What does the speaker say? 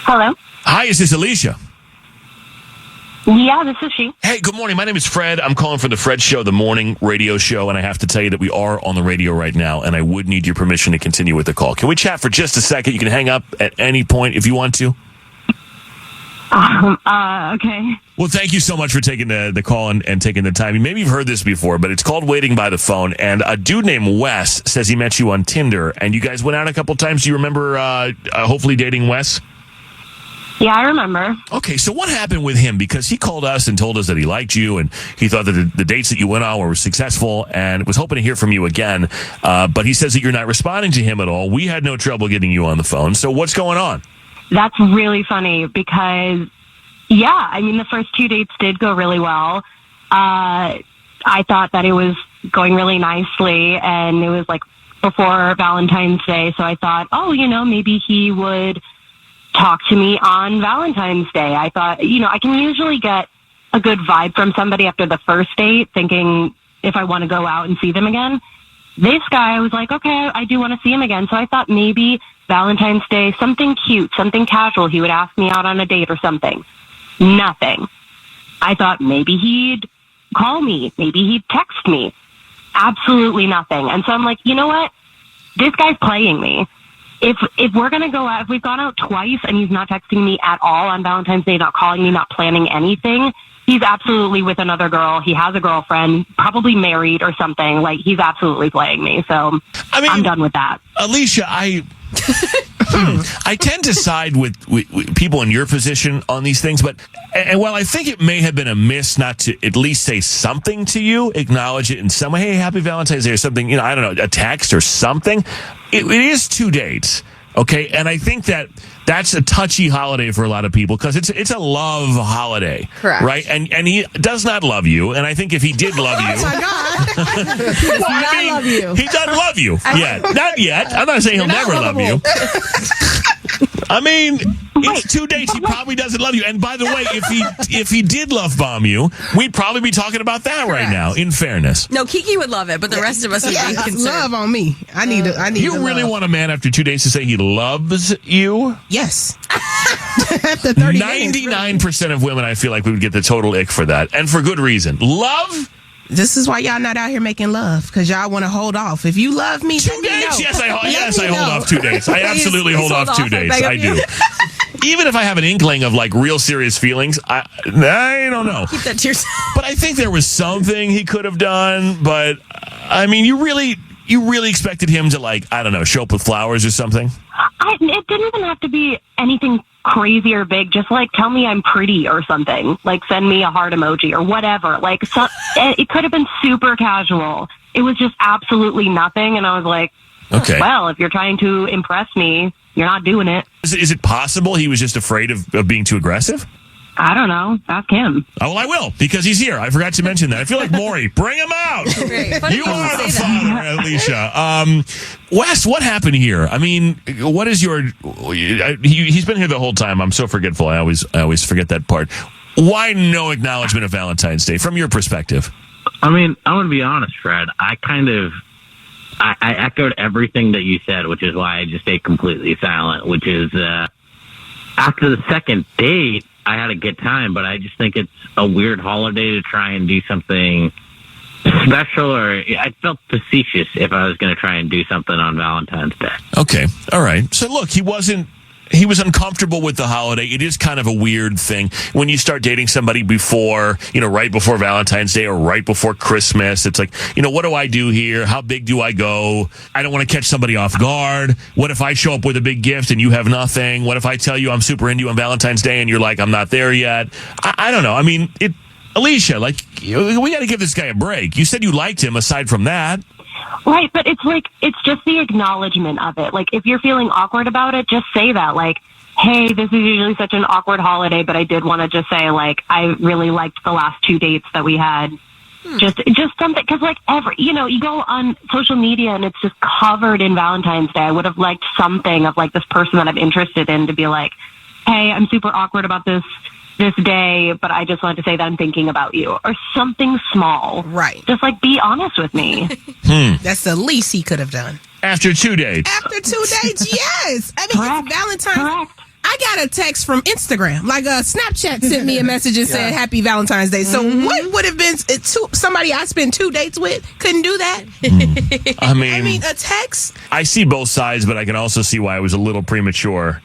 Hello? Hi, is this Alicia? Yeah, this is she. Hey, good morning. My name is Fred. I'm calling from the Fred Show, the morning radio show, and I have to tell you that we are on the radio right now, and I would need your permission to continue with the call. Can we chat for just a second? You can hang up at any point if you want to. Okay. Well, thank you so much for taking the call and taking the time. Maybe you've heard this before, but it's called Waiting by the Phone, and a dude named Wes says he met you on Tinder, and you guys went out a couple times. Do you remember hopefully dating Wes? Yeah, I remember. Okay, so what happened with him? Because he called us and told us that he liked you, and he thought that the dates that you went on were successful, and was hoping to hear from you again. But he says that you're not responding to him at all. We had no trouble getting you on the phone. So what's going on? That's really funny because, yeah, I mean, the first 2 dates did go really well. I thought that it was going really nicely, and it was like before Valentine's Day. So I thought, maybe he would talk to me on Valentine's Day. I thought, I can usually get a good vibe from somebody after the first date, thinking if I want to go out and see them again. This guy, I was like, okay, I do want to see him again. So I thought maybe Valentine's Day, something cute, something casual. He would ask me out on a date or something. Nothing. I thought maybe he'd call me. Maybe he'd text me. Absolutely nothing. And so I'm like, you know what? This guy's playing me. If we're going to go out, if we've gone out twice and he's not texting me at all on Valentine's Day, not calling me, not planning anything, he's absolutely with another girl. He has a girlfriend, probably married or something. Like, he's absolutely playing me. So I'm done with that. Alicia, I tend to side with people in your position on these things, but while I think it may have been a miss not to at least say something to you, acknowledge it in some way, hey, happy Valentine's Day or something, I don't know, a text or something, it is 2 dates, okay? And I think that's a touchy holiday for a lot of people because it's a love holiday. Correct. Right? And he does not love you, and I think if he did love you... Oh, my God. He does not love you. He doesn't love you yet. Not yet. I'm not saying he'll never love you. I mean, it's 2 dates. He probably doesn't love you. And by the way, if he did love bomb you, we'd probably be talking about that right now, in fairness. No, Kiki would love it, but the rest of us would be concerned. Love on me. I need You really want a man after 2 days to say he loves you? Yes. After 30 99% of women, I feel like we would get the total ick for that. And for good reason. Love? This is why y'all not out here making love, because y'all want to hold off. If you love me, 2 let me days? know. Yes, I hold off 2 days. I absolutely hold off 2 days. I do. Even if I have an inkling of like real serious feelings, I don't know. Keep that to yourself. But I think there was something he could have done. But I mean, you really expected him to, like, I don't know, show up with flowers or something? It didn't even have to be anything crazy or big. Just like tell me I'm pretty or something. Like send me a heart emoji or whatever. Like it could have been super casual. It was just absolutely nothing. And I was like, okay, well, if you're trying to impress me, you're not doing it. Is it possible he was just afraid of being too aggressive? I don't know. Ask him. Oh, well, I will, because he's here. I forgot to mention that. I feel like Maury. Bring him out. Great. You are the father, Alicia. Wes, what happened here? I mean, what is your... He's been here the whole time. I'm so forgetful. I always forget that part. Why no acknowledgement of Valentine's Day, from your perspective? I mean, I'm going to be honest, Fred. I echoed everything that you said, which is why I just stayed completely silent, which is after the second date, I had a good time, but I just think it's a weird holiday to try and do something special, or I felt facetious if I was going to try and do something on Valentine's Day. Okay. All right. So look, he was uncomfortable with the holiday. It is kind of a weird thing when you start dating somebody before, right before Valentine's Day or right before Christmas. It's like, what do I do here? How big do I go? I don't want to catch somebody off guard. What if I show up with a big gift and you have nothing? What if I tell you I'm super into you on Valentine's Day and you're like, I'm not there yet? I don't know. I mean, Alicia, like, we got to give this guy a break. You said you liked him aside from that. Right, but it's just the acknowledgement of it. Like, if you're feeling awkward about it, just say that. Like, hey, this is usually such an awkward holiday, but I did want to just say, like, I really liked the last 2 dates that we had. Just something, because, like, you go on social media and it's just covered in Valentine's Day. I would have liked something of, like, this person that I'm interested in to be like, hey, I'm super awkward about this day, but I just wanted to say that I'm thinking about you, or something small. Right. Just like be honest with me. That's the least he could have done. After 2 dates. After 2 dates, yes. I mean, Correct. it's Valentine's. Correct. I I got a text from Instagram. Like Snapchat sent me a message and said Happy Valentine's Day. So what would have been somebody I spent 2 dates with couldn't do that? I mean, a text? I see both sides, but I can also see why it was a little premature.